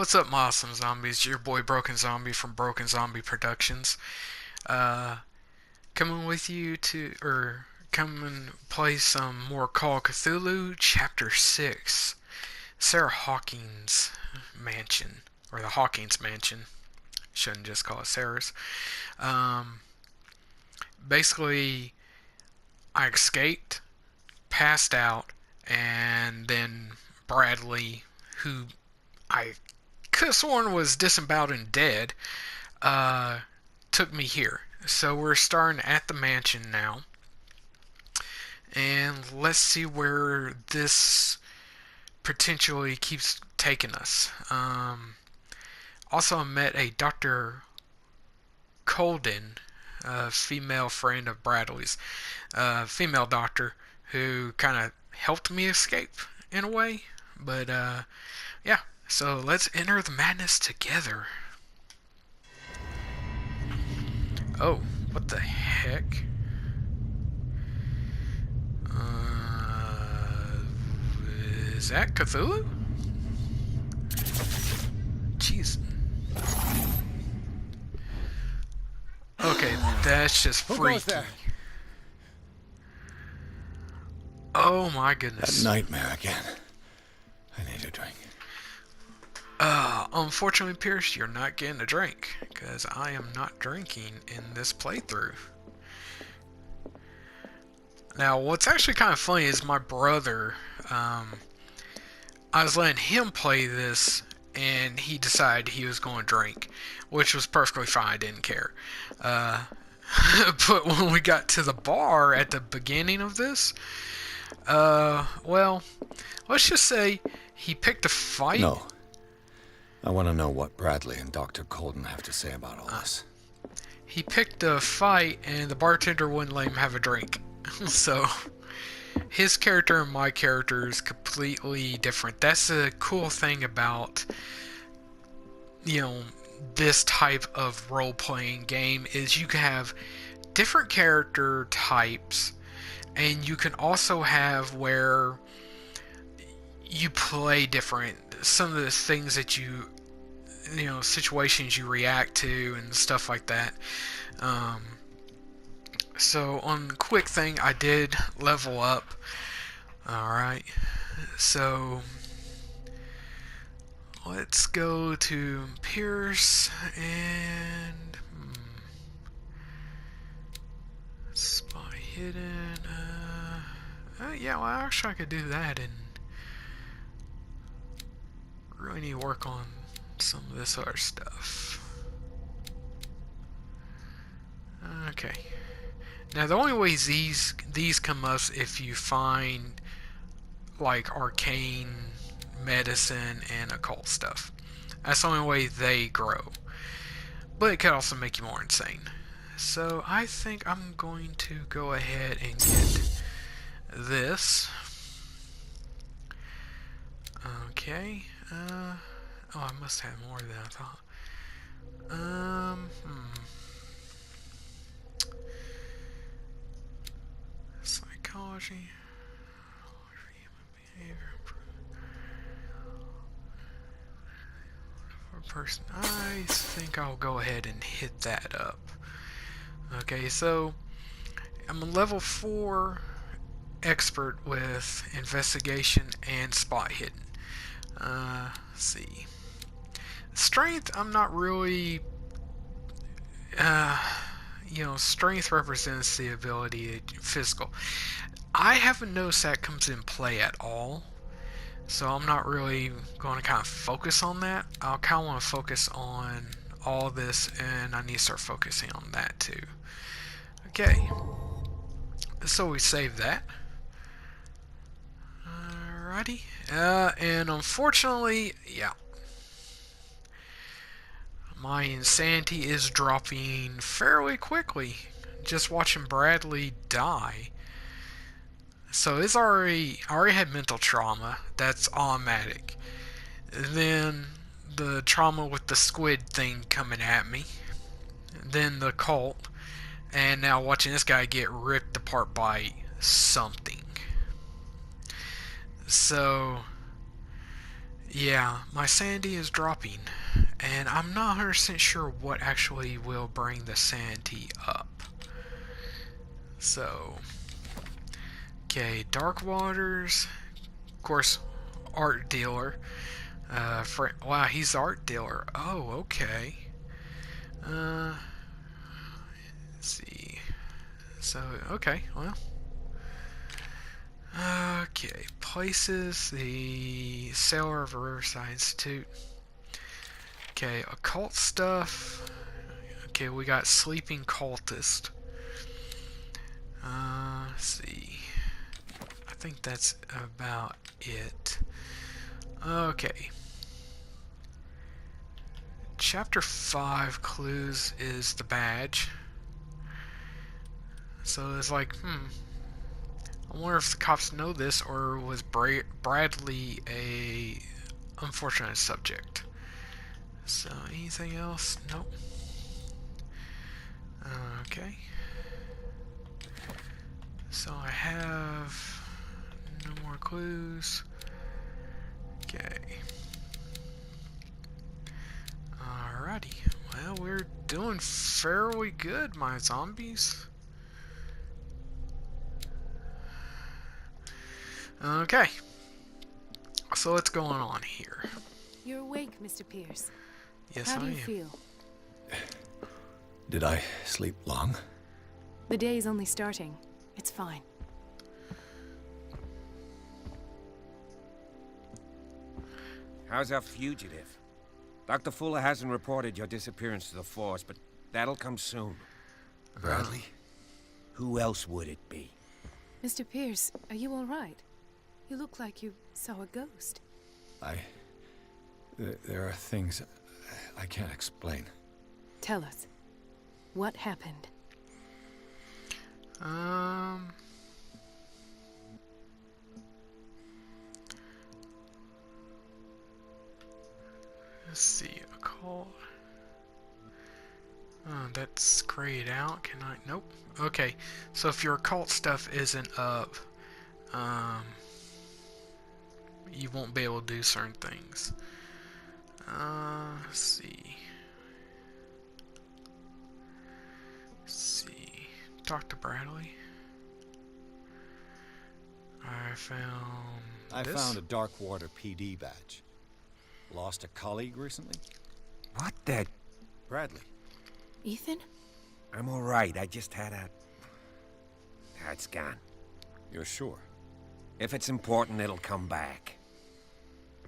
What's up, my awesome zombies? Your boy Broken Zombie from BrokenZombie Productions. Uh, Coming with you come and play some more Call of Cthulhu Chapter 6, Sarah Hawkins' Mansion, or the Hawkins Mansion. Shouldn't just call it Sarah's. Um, Basically, I escaped, passed out, and then Bradley, who I could have sworn was disemboweled and dead, uh, took me here. So we're starting at the mansion now. And let's see where this potentially keeps taking us. Also, I met a Dr. Colden, a female friend of Bradley's, female doctor who kind of helped me escape in a way. But yeah, so let's enter the madness together. Oh, what the heck? Is that Cthulhu? Jeez. Okay, that's just Who freaky. goes there? Oh my That goodness. nightmare again. I need a drink. Unfortunately, Pierce, you're not getting a drink, because I am not drinking in this playthrough. Now, what's actually kind of funny is my brother, I was letting him play this, and he decided he was going to drink, which was perfectly fine. I didn't care. But when we got to the bar at the beginning of this, well, let's just say he picked a fight. No. I want to know what Bradley and Dr. Colden have to say about all this. He picked a fight, and the bartender wouldn't let him have a drink. So, his character and my character is completely different. That's the cool thing about, this type of role-playing game is you can have different character types, and you can also have where you play different. Some of the things that situations you react to and stuff like that. So on quick thing, I did level up. Alright, so let's go to Pierce and Spy Hidden. Yeah, well, actually I could do that, and really need to work on some of this other stuff. Okay. Now the only ways these come up if you find like arcane medicine and occult stuff. That's the only way they grow. But it could also make you more insane. So I think I'm going to go ahead and get this. Okay. Oh, I must have more than I thought. Psychology. Human behavior. For a person. I think I'll go ahead and hit that up. Okay, so I'm a level 4 expert with investigation and spot hidden. Let's see. Strength, I'm not really. Strength represents the ability physical. I haven't noticed that comes in play at all, so I'm not really going to kind of focus on that. I'll kind of want to focus on all this, and I need to start focusing on that too. Okay, so we save that. Alrighty, and unfortunately, yeah. My insanity is dropping fairly quickly. Just watching Bradley die. So I already had mental trauma. That's automatic. Then the trauma with the squid thing coming at me. Then the cult. And now watching this guy get ripped apart by something. So Yeah, my sanity is dropping, and I'm not 100% sure what actually will bring the sanity up. So, okay, Dark Waters, of course, art dealer. Wow, he's art dealer. Oh, okay. Uh, let's see. So, okay, well. Okay, places, the Sailor of Riverside Institute. Okay, occult stuff. Okay, we got Sleeping Cultist. Let's see. I think that's about it. Okay. Chapter 5 clues is the badge. So it's like, I wonder if the cops know this or was Bradley a unfortunate subject. So anything else? Nope. Okay. So I have no more clues. Okay. Alrighty. Well, we're doing fairly good, my zombies. Okay. So what's going on here? You're awake, Mr. Pierce. Yes, How I do you am. feel? Did I sleep long? The day is only starting. It's fine. How's our fugitive? Dr. Fuller hasn't reported your disappearance to the force, but that'll come soon. Bradley? Who else would it be? Mr. Pierce, are you all right? You look like you saw a ghost. There are things I can't explain. Tell us. What happened? Let's see, a call. That's grayed out. Can I? Nope. Okay, so if your occult stuff isn't up, you won't be able to do certain things. Let's see. Let's see. Talk to Bradley. I found a Darkwater PD badge. Lost a colleague recently? What the? Bradley. Ethan? I'm all right. I just had a... It's gone. You're sure? If it's important, it'll come back.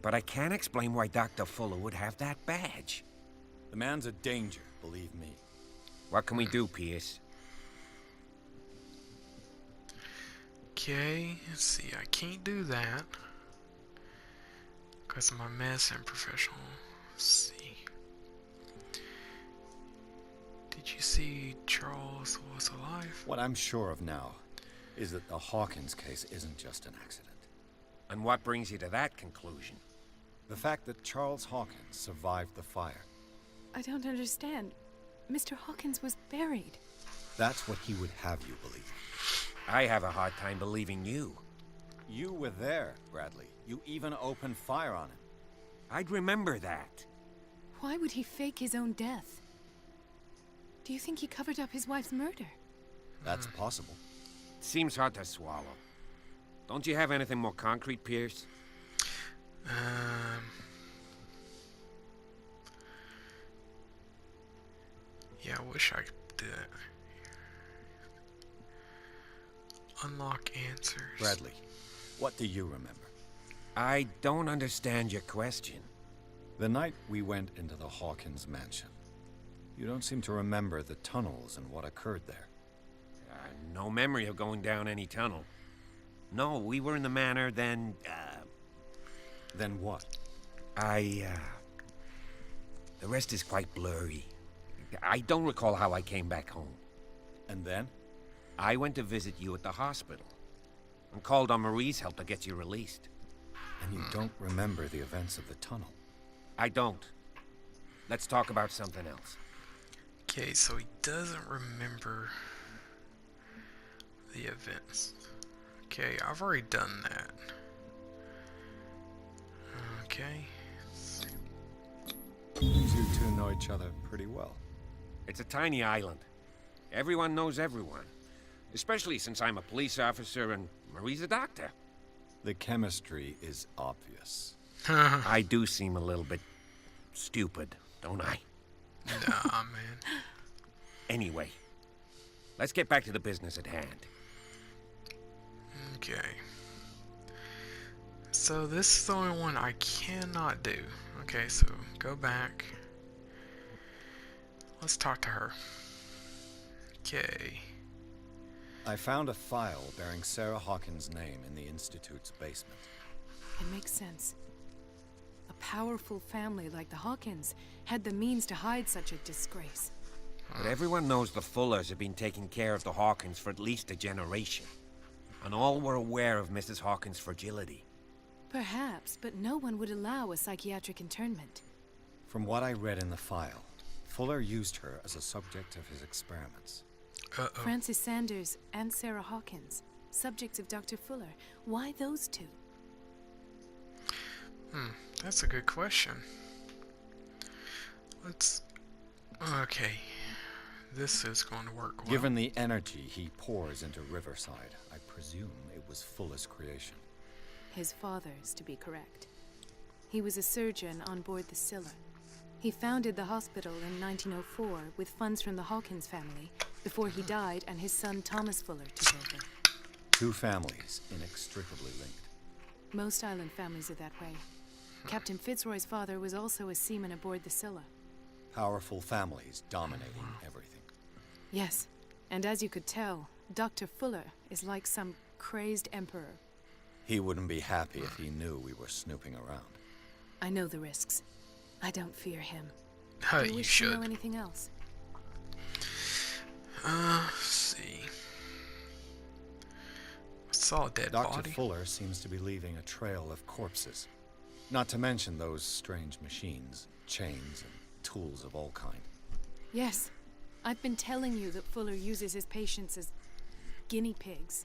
But I can't explain why Dr. Fuller would have that badge. The man's a danger, believe me. What can we do, Pierce? Okay, let's see. I can't do that because of my medicine professional. Let's see. Did you see Charles was alive? What I'm sure of now is that the Hawkins case isn't just an accident. And what brings you to that conclusion? The fact that Charles Hawkins survived the fire. I don't understand. Mr. Hawkins was buried. That's what he would have you believe. I have a hard time believing you. You were there, Bradley. You even opened fire on him. I'd remember that. Why would he fake his own death? Do you think he covered up his wife's murder? That's possible. Seems hard to swallow. Don't you have anything more concrete, Pierce? Yeah, I wish I could do that. Unlock answers. Bradley, what do you remember? I don't understand your question. The night we went into the Hawkins mansion. You don't seem to remember the tunnels and what occurred there. No memory of going down any tunnel. No, we were in the manor, then, Then what? The rest is quite blurry. I don't recall how I came back home. And then? I went to visit you at the hospital and called on Marie's help to get you released. And you don't remember the events of the tunnel? I don't. Let's talk about something else. Okay, so he doesn't remember the events. Okay, I've already done that. Okay. Seems you two know each other pretty well. It's a tiny island. Everyone knows everyone. Especially since I'm a police officer and Marie's a doctor. The chemistry is obvious. I do seem a little bit stupid, don't I? Nah, man. Anyway, let's get back to the business at hand. Okay. So this is the only one I cannot do. Okay, so go back. Let's talk to her. Okay. I found a file bearing Sarah Hawkins' name in the Institute's basement. It makes sense. A powerful family like the Hawkins had the means to hide such a disgrace. But everyone knows the Fullers have been taking care of the Hawkins for at least a generation. And all were aware of Mrs. Hawkins' fragility. Perhaps, but no one would allow a psychiatric internment. From what I read in the file, Fuller used her as a subject of his experiments. Uh-oh. Francis Sanders and Sarah Hawkins, subjects of Dr. Fuller. Why those two? That's a good question. Let's... Okay. This is going to work well. Given the energy he pours into Riverside, I presume it was Fuller's creation. His father's, to be correct. He was a surgeon on board the Scylla. He founded the hospital in 1904 with funds from the Hawkins family before he died and his son Thomas Fuller took over. Two families inextricably linked. Most island families are that way. Captain Fitzroy's father was also a seaman aboard the Scylla. Powerful families dominating everything. Yes, and as you could tell, Dr. Fuller is like some crazed emperor. He wouldn't be happy if he knew we were snooping around. I know the risks. I don't fear him. Do You wish to know should. anything else? Let's see. I saw a dead Dr. body. Fuller seems to be leaving a trail of corpses. Not to mention those strange machines, chains, and tools of all kind. Yes. I've been telling you that Fuller uses his patients as guinea pigs.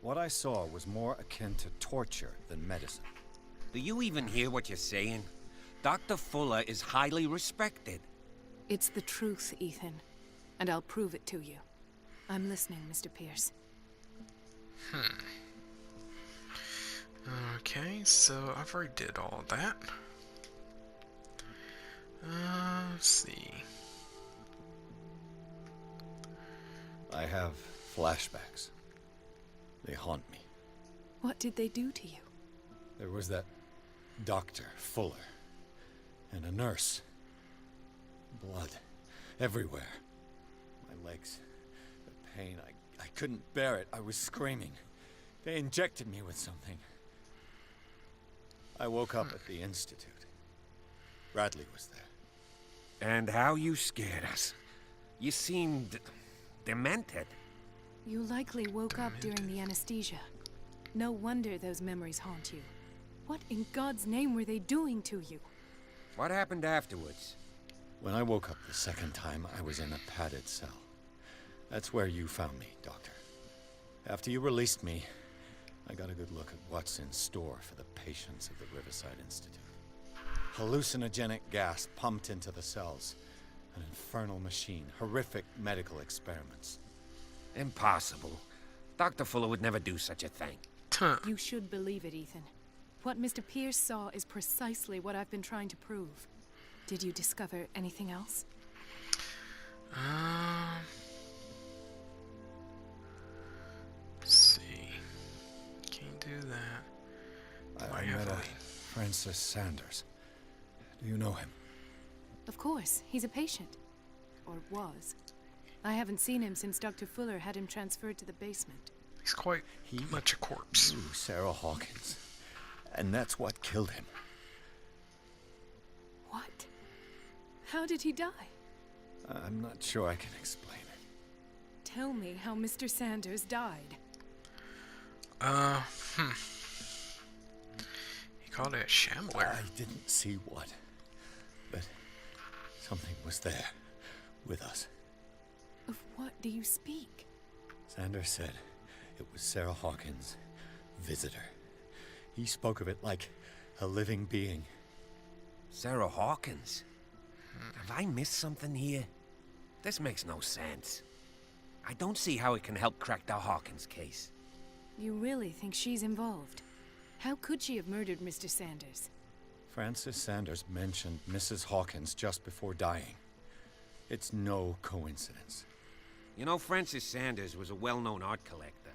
What I saw was more akin to torture than medicine. Do you even hear what you're saying? Dr. Fuller is highly respected. It's the truth, Ethan. And I'll prove it to you. I'm listening, Mr. Pierce. Okay, so I've already did all of that. Let's see. I have flashbacks. They haunt me. What did they do to you? There was that Dr. Fuller. And a nurse. Blood. Everywhere. My legs. The pain. I couldn't bear it. I was screaming. They injected me with something. I woke up at the Institute. Bradley was there. And how you scared us. You seemed demented. You likely woke up during the anesthesia. No wonder those memories haunt you. What in God's name were they doing to you? What happened afterwards? When I woke up the second time, I was in a padded cell. That's where you found me, Doctor. After you released me, I got a good look at what's in store for the patients of the Riverside Institute. Hallucinogenic gas pumped into the cells. An infernal machine. Horrific medical experiments. Impossible. Dr. Fuller would never do such a thing. You should believe it, Ethan. What Mr. Pierce saw is precisely what I've been trying to prove. Did you discover anything else? Let's see. Can't do that. I met a Francis Sanders. Do you know him? Of course, he's a patient. Or was. I haven't seen him since Dr. Fuller had him transferred to the basement. He's quite much a corpse. Ooh, Sarah Hawkins. And that's what killed him. What? How did he die? I'm not sure I can explain it. Tell me how Mr. Sanders died. He called it a shambler. I didn't see what. But something was there. With us. Of what do you speak? Sanders said it was Sarah Hawkins' visitor. He spoke of it like a living being, Sarah Hawkins? Have I missed something here? This makes no sense. I don't see how it can help crack the Hawkins case. You really think she's involved? How could she have murdered Mr. Sanders? Francis Sanders mentioned Mrs. Hawkins just before dying. It's no coincidence. You know, Francis Sanders was a well-known art collector.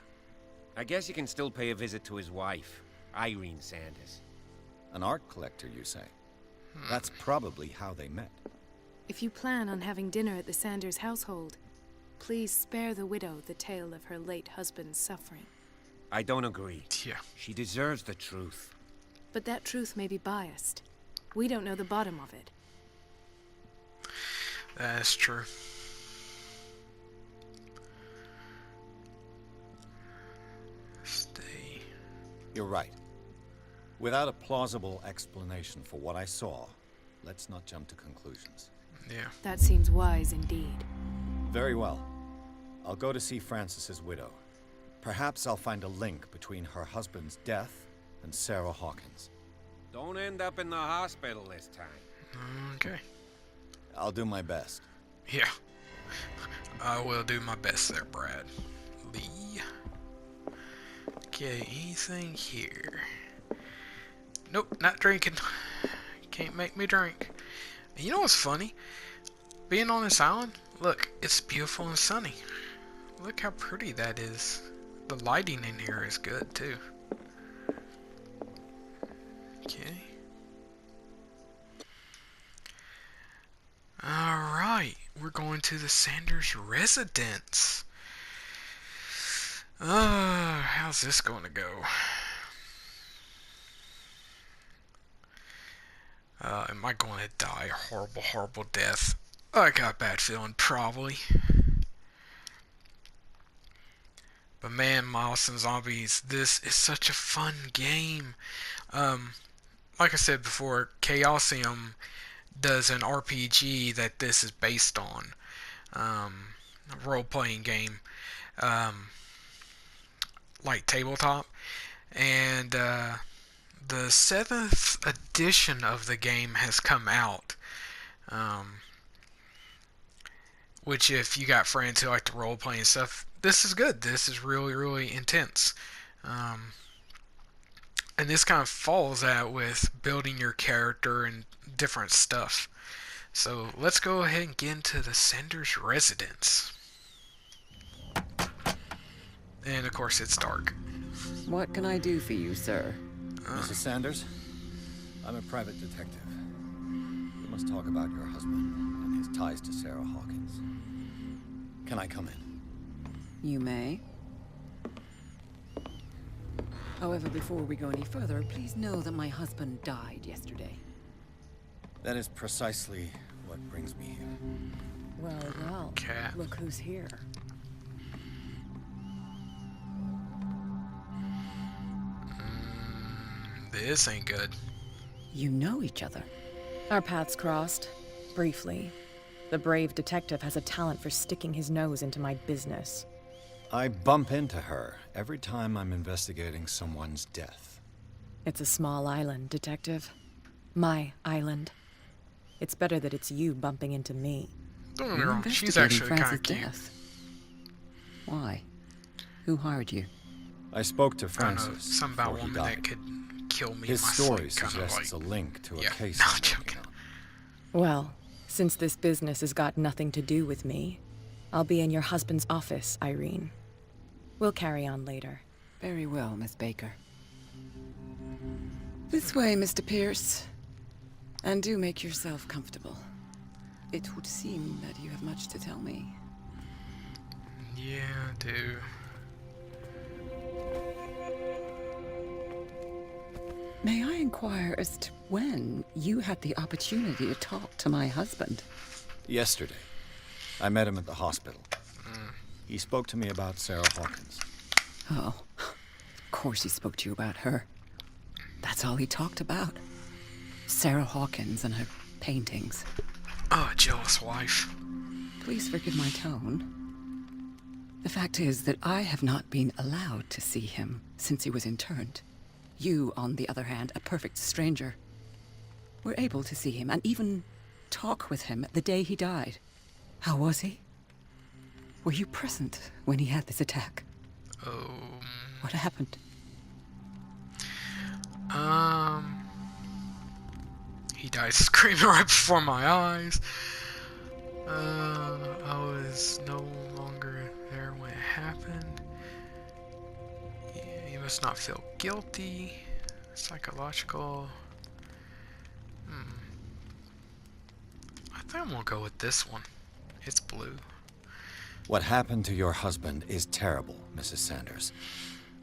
I guess you can still pay a visit to his wife, Irene Sanders. An art collector, you say? That's probably how they met. If you plan on having dinner at the Sanders household, please spare the widow the tale of her late husband's suffering. I don't agree. Yeah. She deserves the truth. But that truth may be biased. We don't know the bottom of it. That's true. Stay. You're right. Without a plausible explanation for what I saw, let's not jump to conclusions. Yeah. That seems wise indeed. Very well. I'll go to see Francis's widow. Perhaps I'll find a link between her husband's death and Sarah Hawkins. Don't end up in the hospital this time. Okay. I'll do my best. Yeah. I will do my best there, Brad. Lee. Okay, anything here? Nope, not drinking. Can't make me drink. You know what's funny? Being on this island, look, it's beautiful and sunny. Look how pretty that is. The lighting in here is good too. Okay. Alright, we're going to the Sanders residence. How's this going to go? Am I going to die a horrible, horrible death? I got a bad feeling, probably. But man, Miles and Zombies, this is such a fun game. Like I said before, Chaosium does an RPG that this is based on. A role-playing game. Like tabletop. And the 7th edition of the game has come out. Which, if you got friends who like to role play and stuff, this is good. This is really, really intense. And this kind of follows that with building your character and different stuff. So let's go ahead and get into the Sanders residence. And of course it's dark. What can I do for you, sir? Mrs. Sanders, I'm a private detective. We must talk about your husband and his ties to Sarah Hawkins. Can I come in? You may. However, before we go any further, please know that my husband died yesterday. That is precisely what brings me here. Well, Cat. look who's here. This ain't good. You know each other. Our paths crossed, briefly. The brave detective has a talent for sticking his nose into my business. I bump into her every time I'm investigating someone's death. It's a small island, Detective. My island. It's better that it's you bumping into me. Don't get me You're wrong, she's investigating actually kind of Francis' cute. death. Why? Who hired you? I spoke to I don't know, Francis something about a before he woman that died. could kill me His in my story sleep, kinda suggests like, a link to a yeah, case no, I'm I'm joking. working on. Well, since this business has got nothing to do with me, I'll be in your husband's office, Irene. We'll carry on later. Very well, Miss Baker. This way, Mr. Pierce. And do make yourself comfortable. It would seem that you have much to tell me. Yeah, I do. May I inquire as to when you had the opportunity to talk to my husband? Yesterday, I met him at the hospital. He spoke to me about Sarah Hawkins. Oh, of course he spoke to you about her. That's all he talked about. Sarah Hawkins and her paintings. Oh, jealous wife. Please forgive my tone. The fact is that I have not been allowed to see him since he was interned. You, on the other hand, a perfect stranger. were able to see him and even talk with him the day he died. How was he? Were you present when he had this attack? Oh. What happened? He died screaming right before my eyes. I was no longer there when it happened. You must not feel guilty. Psychological. I think I'm gonna go with this one. It's blue. What happened to your husband is terrible, Mrs. Sanders.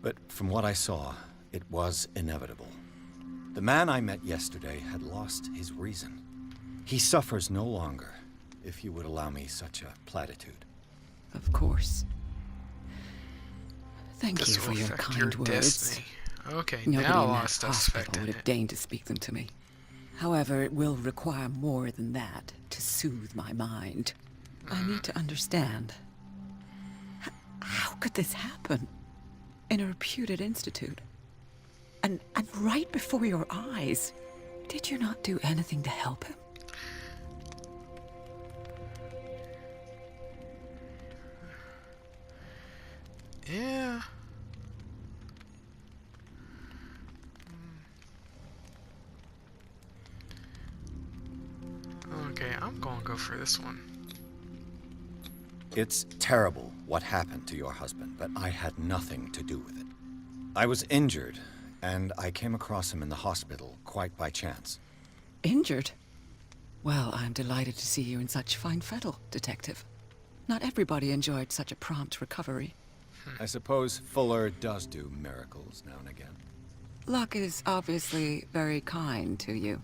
But from what I saw, it was inevitable. The man I met yesterday had lost his reason. He suffers no longer, if you would allow me such a platitude. Of course. Thank This you for will your affect kind your words. destiny. Okay, Nobody now a in lot that of stuff's hospital affecting would it. have deigned to speak them to me. However, it will require more than that to soothe my mind. I need to understand. How could this happen? In a reputed institute? And right before your eyes? Did you not do anything to help him? Yeah. Okay, I'm gonna go for this one. It's terrible what happened to your husband, but I had nothing to do with it. I was injured, and I came across him in the hospital quite by chance. Injured? Well, I'm delighted to see you in such fine fettle, Detective. Not everybody enjoyed such a prompt recovery. I suppose Fuller does do miracles now and again. Luck is obviously very kind to you.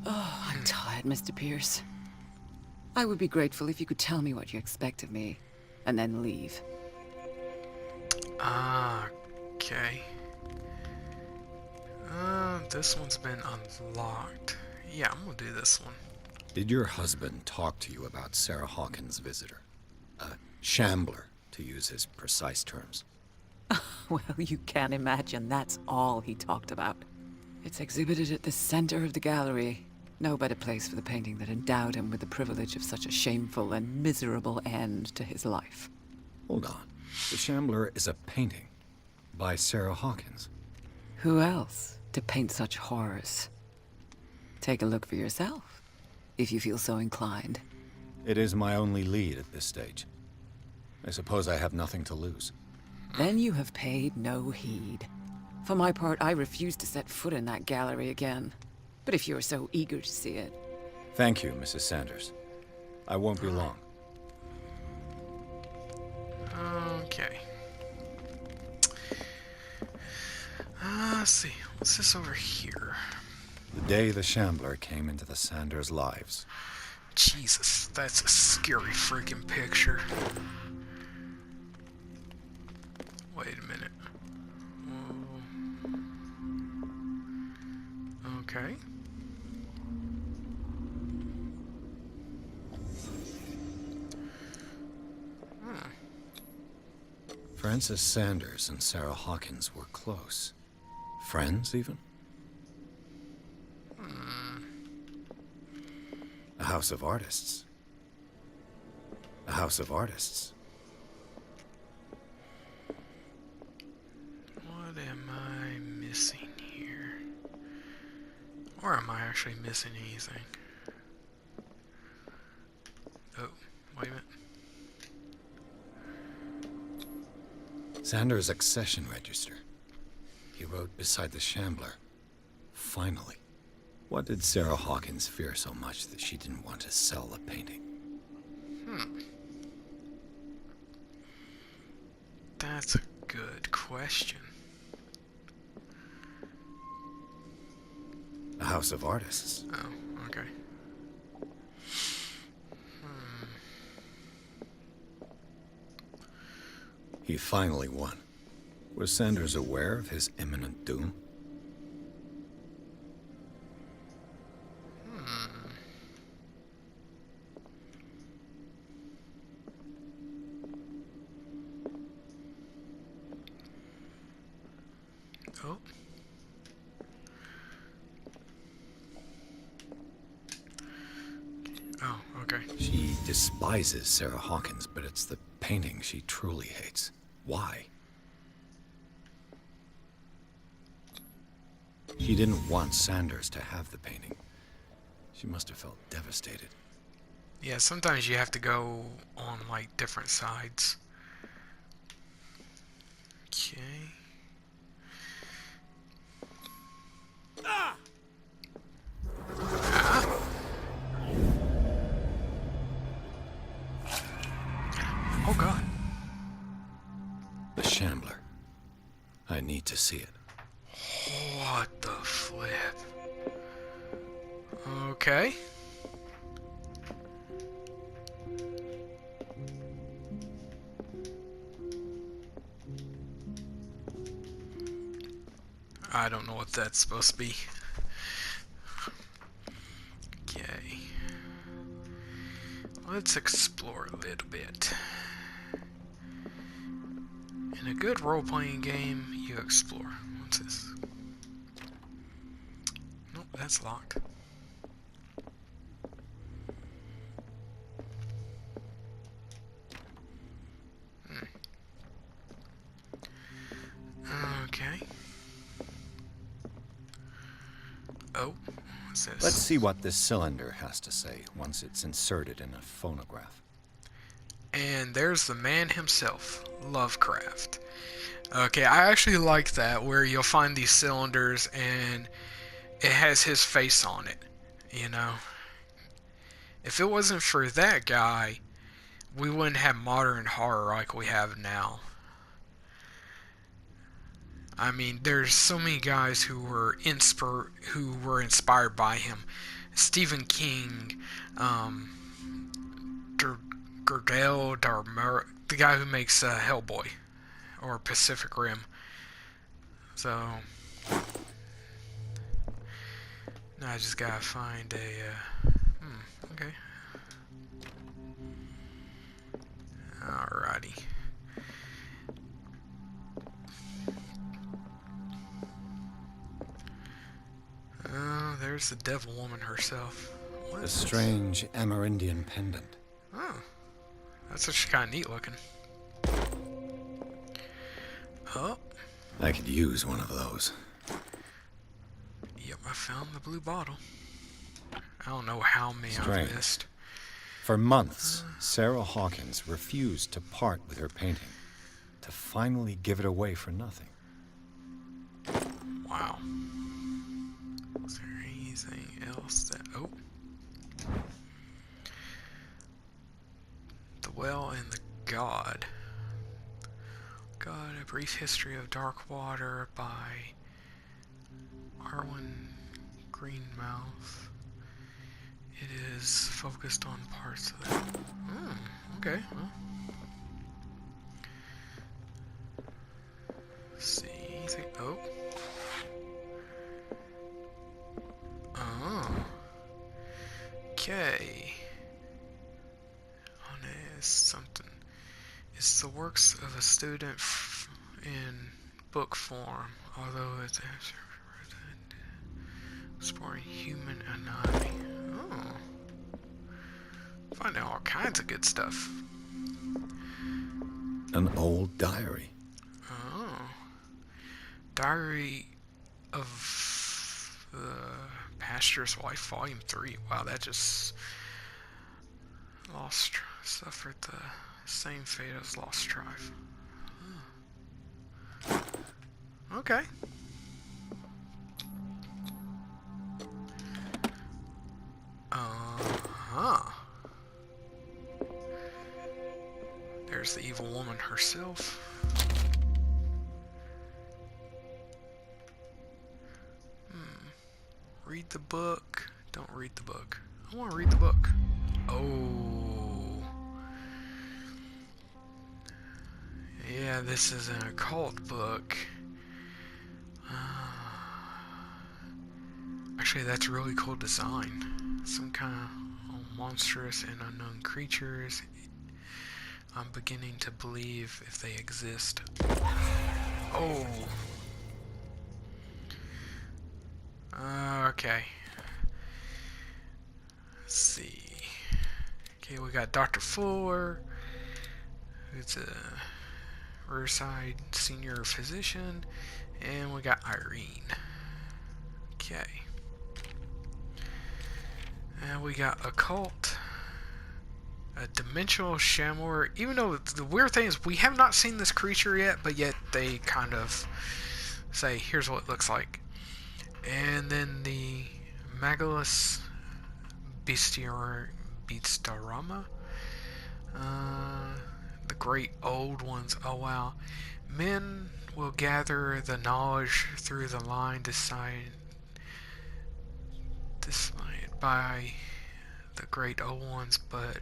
Oh, I'm tired, Mr. Pierce. I would be grateful if you could tell me what you expect of me, and then leave. Okay. This one's been unlocked. Yeah, I'm gonna do this one. Did your husband talk to you about Sarah Hawkins' visitor? A shambler, to use his precise terms. Well, you can't imagine that's all he talked about. It's exhibited at the center of the gallery. No better place for the painting that endowed him with the privilege of such a shameful and miserable end to his life. Hold on. The Shambler is a painting by Sarah Hawkins. Who else to paint such horrors? Take a look for yourself, if you feel so inclined. It is my only lead at this stage. I suppose I have nothing to lose. Then you have paid no heed. For my part, I refuse to set foot in that gallery again. But if you're so eager to see it... Thank you, Mrs. Sanders. I won't be long. Okay. Let's see. What's this over here? The day the Shambler came into the Sanders' lives. Jesus, that's a scary freaking picture. Wait a minute. Whoa. Okay. Frances Sanders and Sarah Hawkins were close. Friends, even? A house of artists. A house of artists. What am I missing here? Or am I actually missing anything? Oh, wait a minute. Sanders' accession register. He wrote beside the Shambler. Finally. What did Sarah Hawkins fear so much that she didn't want to sell the painting? That's a good question. A house of artists. Oh, okay. He finally won. Was Sanders aware of his imminent doom? Oh. despises Sarah Hawkins, but it's the painting she truly hates. Why? She didn't want Sanders to have the painting. She must have felt devastated. Yeah, sometimes you have to go on, like, different sides. Okay. Ah! Oh, God. The Shambler. I need to see it. What the flip? Okay. I don't know what that's supposed to be. Okay. Let's explore a little bit. In a good role-playing game, you explore. What's this? Nope, that's locked. Okay. Oh, what's this? Let's see what this cylinder has to say once it's inserted in a phonograph. And there's the man himself, Lovecraft. Okay, I actually like that, where you'll find these cylinders and it has his face on it, you know? If it wasn't for that guy, we wouldn't have modern horror like we have now. I mean, there's so many guys who were inspired by him. Stephen King, Gerdel Darmer, the guy who makes Hellboy or Pacific Rim. So now I just gotta find a. Okay. Alrighty. There's the devil woman herself. What A is this? strange Amerindian pendant. Oh, that's actually kind of neat looking. Oh, I could use one of those. yep, I found the blue bottle. I don't know how many Strange. I've missed. For months, Sarah Hawkins refused to part with her painting, to finally give it away for nothing. Wow. Is there anything else that... Oh. The Well and the God. God, A Brief History of Dark Water by Arwen Greenmouth. It is focused on parts of that. Okay. Well. Let's see. Anything? Oh. Oh. Okay. On is something. It's the works of a student in book form, although it's exploring human anatomy. Oh. Find out all kinds of good stuff. An old diary. Oh. Diary of the Pastor's Wife, Volume 3. Wow, that just suffered the same fate as Lost Tribe. Okay. There's the evil woman herself. Read the book. Don't read the book. I want to read the book. Oh. Yeah, this is an occult book. Actually, that's really cool design. Some kind of monstrous and unknown creatures. I'm beginning to believe if they exist. Oh. Okay. Let's see. Okay, we got Dr. Fuller, who's a Riverside senior physician, and we got Irene. Okay. And we got Occult, a dimensional shamor. Even though the weird thing is we have not seen this creature yet, but yet they kind of say, here's what it looks like. And then the Magalus Beastarama. The Great Old Ones. Oh wow. Men will gather the knowledge through the line decided by the Great Old Ones, but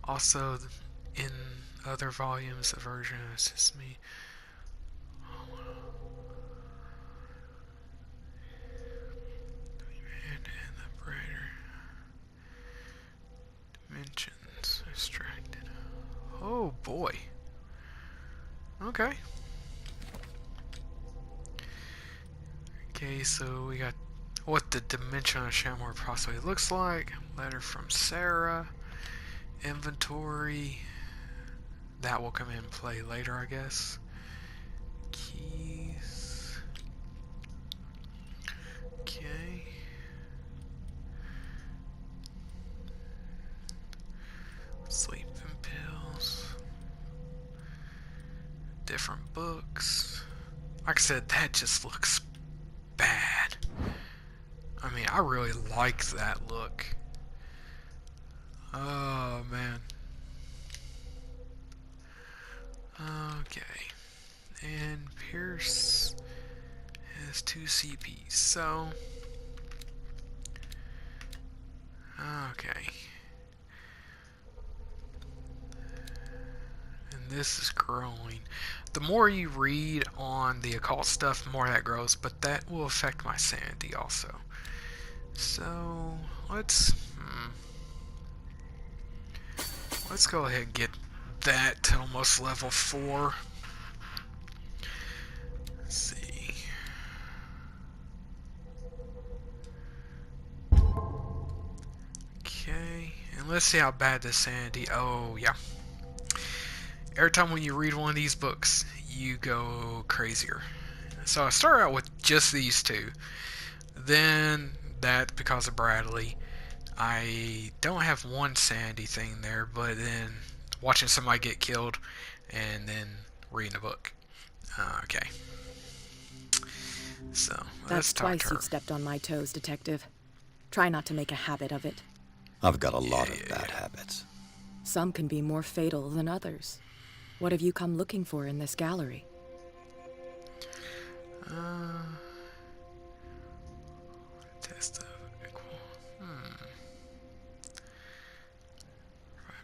also in other volumes the version assists me. And the brighter dimensions extracted. Oh boy. Okay. Okay, so we got what the dimensional shamor possibly looks like. Letter from Sarah. Inventory. That will come in play later, I guess. Keys. Okay. Sleeping pills. Different books. Like I said, that just looks bad. I mean, I really like that look. Oh, man. Okay. And Pierce has 2 CPs, so... Okay. And this is growing. The more you read on the occult stuff, the more that grows, but that will affect my sanity also. So, let's go ahead and get that to almost level 4. Let's see. Okay, and let's see how bad the sanity. Oh, yeah. Every time when you read one of these books, you go crazier. So I started out with just these 2. Then that, because of Bradley, I don't have one sanity thing there, but then watching somebody get killed and then reading a book. Okay. So, let's That's talk twice to her. you've stepped on my toes, Detective. Try not to make a habit of it. I've got a lot of bad habits. Some can be more fatal than others. What have you come looking for in this gallery? Test of equal.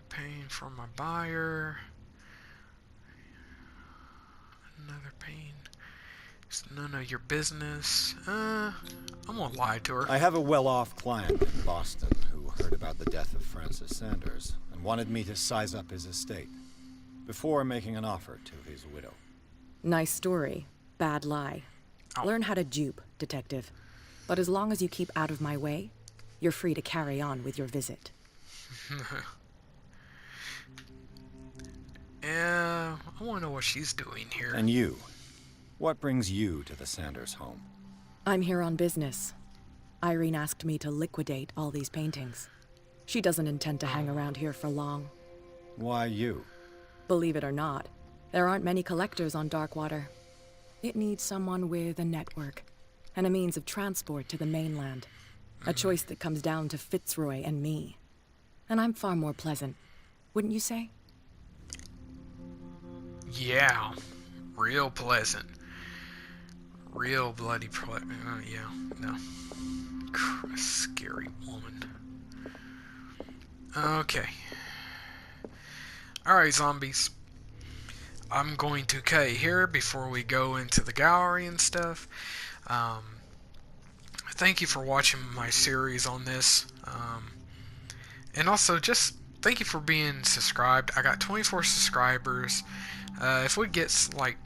Pain from my buyer. Another pain. It's none of your business. I'm gonna lie to her. I have a well-off client in Boston who heard about the death of Francis Sanders and wanted me to size up his estate before making an offer to his widow. Nice story. Bad lie. Oh. Learn how to dupe, Detective. But as long as you keep out of my way, you're free to carry on with your visit. Yeah, I want to know what she's doing here. And you? What brings you to the Sanders home? I'm here on business. Irene asked me to liquidate all these paintings. She doesn't intend to hang around here for long. Why you? Believe it or not, there aren't many collectors on Darkwater. It needs someone with a network and a means of transport to the mainland. A choice that comes down to Fitzroy and me. And I'm far more pleasant, wouldn't you say? Yeah, real pleasant. Real bloody yeah, no. Scary woman. Okay. Alright, zombies. I'm going to cut here before we go into the gallery and stuff. Thank you for watching my series on this. And also, just thank you for being subscribed. I got 24 subscribers. If we get like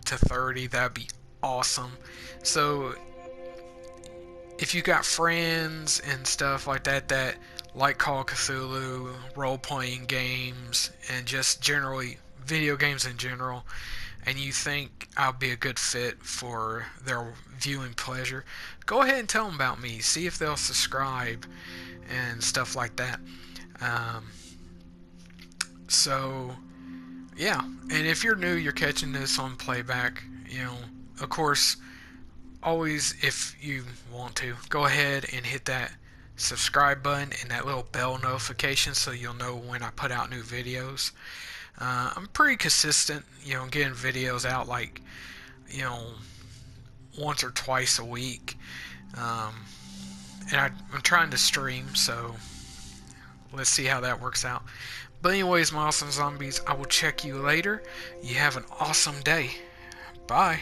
to 30, that'd be awesome. So if you got friends and stuff like that that like Call of Cthulhu, role-playing games, and just generally video games in general, and you think I'll be a good fit for their viewing pleasure, go ahead and tell them about me. See if they'll subscribe and stuff like that. Um, so, yeah. And if you're new, you're catching this on playback, of course, always, if you want to, go ahead and hit that subscribe button and that little bell notification so you'll know when I put out new videos. I'm pretty consistent, getting videos out like, once or twice a week. And I'm trying to stream, so let's see how that works out. But anyways, my awesome zombies, I will check you later. You have an awesome day. Bye.